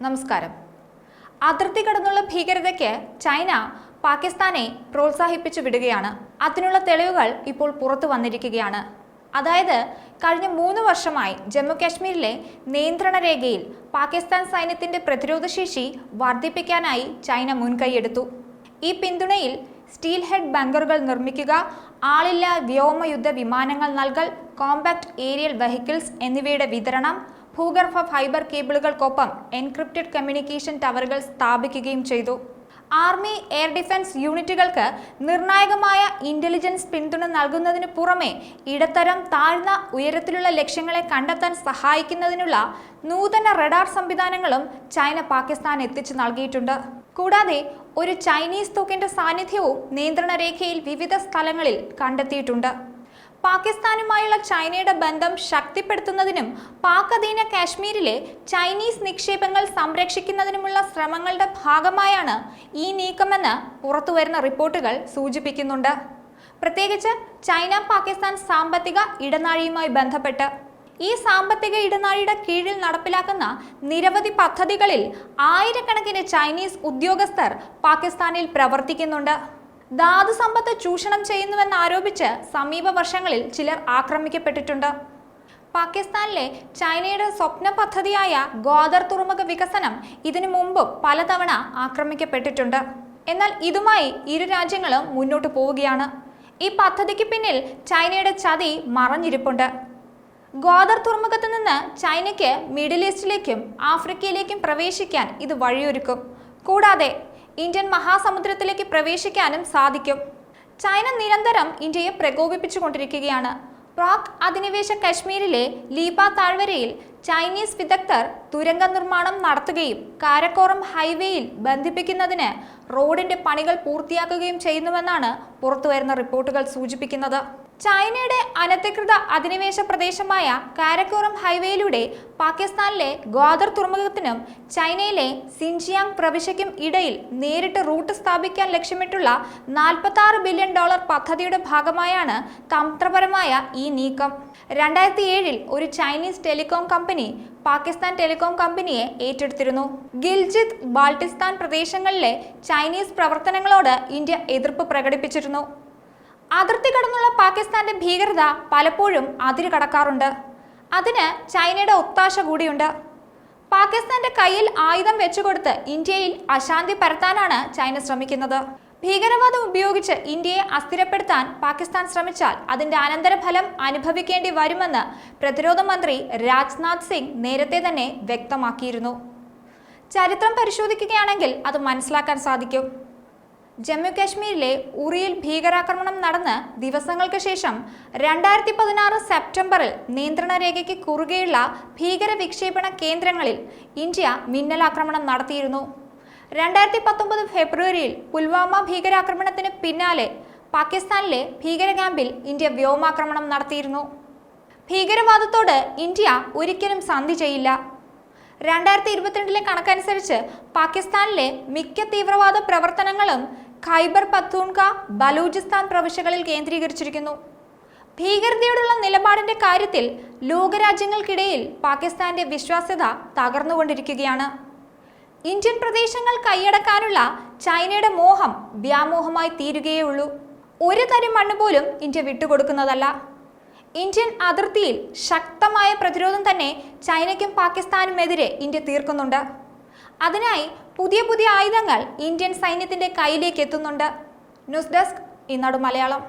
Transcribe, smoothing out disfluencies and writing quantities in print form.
നമസ്കാരം. അതിർത്തി കടന്നുള്ള ഭീകരതയ്ക്ക് ചൈന പാകിസ്ഥാനെ പ്രോത്സാഹിപ്പിച്ചു വിടുകയാണ്. അതിനുള്ള തെളിവുകൾ ഇപ്പോൾ പുറത്തു വന്നിരിക്കുകയാണ്. അതായത് കഴിഞ്ഞ 3 വർഷമായി ജമ്മു കാശ്മീരിലെ നിയന്ത്രണ രേഖയിൽ പാകിസ്ഥാൻ സൈന്യത്തിന്റെ പ്രതിരോധശേഷി വർദ്ധിപ്പിക്കാനായി ചൈന മുൻകൈയെടുത്തു. ഈ പിന്തുണയിൽ സ്റ്റീൽ ഹെഡ് ബങ്കറുകൾ നിർമ്മിക്കുക, ആളില്ല വ്യോമയുദ്ധ വിമാനങ്ങൾ നൽകൽ, കോമ്പാക്ട് ഏരിയൽ വെഹിക്കിൾസ് എന്നിവയുടെ വിതരണം, ഭൂഗർഭ ഫൈബർ കേബിളുകൾക്കൊപ്പം എൻക്രിപ്റ്റഡ് കമ്മ്യൂണിക്കേഷൻ ടവറുകൾ സ്ഥാപിക്കുകയും ചെയ്തു. ആർമി എയർ ഡിഫൻസ് യൂണിറ്റുകൾക്ക് നിർണായകമായ ഇന്റലിജൻസ് പിന്തുണ നൽകുന്നതിന് പുറമെ ഇടത്തരം താഴ്ന്ന ഉയരത്തിലുള്ള ലക്ഷ്യങ്ങളെ കണ്ടെത്താൻ സഹായിക്കുന്നതിനുള്ള നൂതന റഡാർ സംവിധാനങ്ങളും ചൈന പാകിസ്ഥാൻ എത്തിച്ചു നൽകിയിട്ടുണ്ട്. കൂടാതെ ഒരു ചൈനീസ് തോക്കിന്റെ സാന്നിധ്യവും നിയന്ത്രണ രേഖയിൽ വിവിധ സ്ഥലങ്ങളിൽ കണ്ടെത്തിയിട്ടുണ്ട്. പാകിസ്ഥാനുമായുള്ള ചൈനയുടെ ബന്ധം ശക്തിപ്പെടുത്തുന്നതിനും പാക് അധീന കാശ്മീരിലെ ചൈനീസ് നിക്ഷേപങ്ങൾ സംരക്ഷിക്കുന്നതിനുമുള്ള ശ്രമങ്ങളുടെ ഭാഗമായാണ് ഈ നീക്കമെന്ന് പുറത്തുവരുന്ന റിപ്പോർട്ടുകൾ സൂചിപ്പിക്കുന്നുണ്ട്. പ്രത്യേകിച്ച് ചൈന പാകിസ്ഥാൻ സാമ്പത്തിക ഇടനാഴിയുമായി ബന്ധപ്പെട്ട് ഈ സാമ്പത്തിക ഇടനാഴിയുടെ കീഴിൽ നടപ്പിലാക്കുന്ന നിരവധി പദ്ധതികളിൽ ആയിരക്കണക്കിന് ചൈനീസ് ഉദ്യോഗസ്ഥർ പാകിസ്ഥാനിൽ പ്രവർത്തിക്കുന്നുണ്ട്. ധാതു സമ്പത്ത് ചൂഷണം ചെയ്യുന്നുവെന്ന് ആരോപിച്ച് സമീപ വർഷങ്ങളിൽ ചിലർ ആക്രമിക്കപ്പെട്ടിട്ടുണ്ട്. പാകിസ്ഥാനിലെ ചൈനയുടെ സ്വപ്ന പദ്ധതിയായ ഗ്വാദർ തുറമുഖ വികസനം ഇതിനു മുമ്പും പലതവണ ആക്രമിക്കപ്പെട്ടിട്ടുണ്ട്. എന്നാൽ ഇതുമായി ഇരു രാജ്യങ്ങളും മുന്നോട്ട് പോവുകയാണ്. ഈ പദ്ധതിക്ക് പിന്നിൽ ചൈനയുടെ ചതി മറഞ്ഞിരിപ്പുണ്ട്. ഗ്വാദർ തുറമുഖത്ത് നിന്ന് ചൈനയ്ക്ക് മിഡിൽ ഈസ്റ്റിലേക്കും ആഫ്രിക്കയിലേക്കും പ്രവേശിക്കാൻ ഇത് വഴിയൊരുക്കും. കൂടാതെ ഇന്ത്യൻ മഹാസമുദ്രത്തിലേക്ക് പ്രവേശിക്കാനും സാധിക്കും. ചൈന നിരന്തരം ഇന്ത്യയെ പ്രകോപിപ്പിച്ചുകൊണ്ടിരിക്കുകയാണ്. പാക് അധിനിവേശ കശ്മീരിലെ ലീപ താഴ്വരയിൽ ചൈനീസ് വിദഗ്ധർ തുരങ്ക നിർമ്മാണം നടത്തുകയും കാരക്കോറം ഹൈവേയിൽ ബന്ധിപ്പിക്കുന്നതിന് റോഡിന്റെ പണികൾ പൂർത്തിയാക്കുകയും ചെയ്യുന്നുവെന്നാണ് പുറത്തുവരുന്ന റിപ്പോർട്ടുകൾ സൂചിപ്പിക്കുന്നത്. ചൈനയുടെ അനധികൃത അധിനിവേശ പ്രദേശമായ കാരക്കോറം ഹൈവേയിലൂടെ പാകിസ്ഥാനിലെ ഗ്വാദർ തുറമുഖത്തിനും ചൈനയിലെ സിൻജിയാങ് പ്രവിശ്യയ്ക്കും ഇടയിൽ നേരിട്ട് റൂട്ട് സ്ഥാപിക്കാൻ ലക്ഷ്യമിട്ടുള്ള $46 ബില്യൺ പദ്ധതിയുടെ ഭാഗമായാണ് തന്ത്രപരമായ ഈ നീക്കം. 2007 ഒരു Chinese telecom company Pakistan telecom കമ്പനിയെ ഏറ്റെടുത്തിരുന്നു. ഗിൽജിത്ത്, ബാൾട്ടിസ്ഥാൻ പ്രദേശങ്ങളിലെ ചൈനീസ് പ്രവർത്തനങ്ങളോട് ഇന്ത്യ എതിർപ്പ് പ്രകടിപ്പിച്ചിരുന്നു. അതിർത്തി കടന്നുള്ള പാകിസ്ഥാന്റെ ഭീകരത പലപ്പോഴും അതിര് കടക്കാറുണ്ട്. അതിന് ചൈനയുടെ ഒത്താശ കൂടിയുണ്ട്. പാകിസ്ഥാന്റെ കയ്യിൽ ആയുധം വെച്ചുകൊടുത്ത് ഇന്ത്യയിൽ അശാന്തി പരത്താനാണ് ചൈന ശ്രമിക്കുന്നത്. ഭീകരവാദം ഉപയോഗിച്ച് ഇന്ത്യയെ അസ്ഥിരപ്പെടുത്താൻ പാകിസ്ഥാൻ ശ്രമിച്ചാൽ അതിന്റെ അനന്തരഫലം അനുഭവിക്കേണ്ടി വരുമെന്ന് പ്രതിരോധ മന്ത്രി രാജ്നാഥ് സിംഗ് നേരത്തെ തന്നെ വ്യക്തമാക്കിയിരുന്നു. ചരിത്രം പരിശോധിക്കുകയാണെങ്കിൽ അത് മനസ്സിലാക്കാൻ സാധിക്കും. ജമ്മു കാശ്മീരിലെ ഉറിയിൽ ഭീകരാക്രമണം നടന്ന് ദിവസങ്ങൾക്ക് ശേഷം 2016 സെപ്റ്റംബറിൽ നിയന്ത്രണ രേഖയ്ക്ക് കുറുകെയുള്ള ഭീകര വിക്ഷേപണ കേന്ദ്രങ്ങളിൽ ഇന്ത്യ മിന്നലാക്രമണം നടത്തിയിരുന്നു. 2019 ഫെബ്രുവരിയിൽ പുൽവാമ ഭീകരാക്രമണത്തിന് പിന്നാലെ പാകിസ്ഥാനിലെ ഭീകര ക്യാമ്പിൽ ഇന്ത്യ വ്യോമാക്രമണം നടത്തിയിരുന്നു. ഭീകരവാദത്തോട് ഇന്ത്യ ഒരിക്കലും സന്ധി ചെയ്യില്ല. 2022 കണക്കനുസരിച്ച് പാകിസ്ഥാനിലെ മിക്ക തീവ്രവാദ പ്രവർത്തനങ്ങളും ഖൈബർ പഖ്തൂൺഖ, ബലൂചിസ്ഥാൻ പ്രവിശ്യകളിൽ കേന്ദ്രീകരിച്ചിരിക്കുന്നു. ഭീകരതയോടുള്ള നിലപാടിന്റെ കാര്യത്തിൽ ലോകരാജ്യങ്ങൾക്കിടയിൽ പാകിസ്ഥാന്റെ വിശ്വാസ്യത തകർന്നുകൊണ്ടിരിക്കുകയാണ്. ഇന്ത്യൻ പ്രദേശങ്ങൾ കൈയടക്കാനുള്ള ചൈനയുടെ മോഹം വ്യാമോഹമായി തീരുകയേ ഉള്ളൂ. ഒരു തരി മണ്ണ് പോലും ഇന്ത്യ വിട്ടുകൊടുക്കുന്നതല്ല. ഇന്ത്യൻ അതിർത്തിയിൽ ശക്തമായ പ്രതിരോധം തന്നെ ചൈനയ്ക്കും പാകിസ്ഥാനുമെതിരെ ഇന്ത്യ തീർക്കുന്നുണ്ട്. അതിനായി പുതിയ ആയുധങ്ങൾ ഇന്ത്യൻ സൈന്യത്തിന്റെ കയ്യിലേക്ക് എത്തുന്നുണ്ട്. ന്യൂസ് ഡെസ്ക്, ഈനാട് മലയാളം.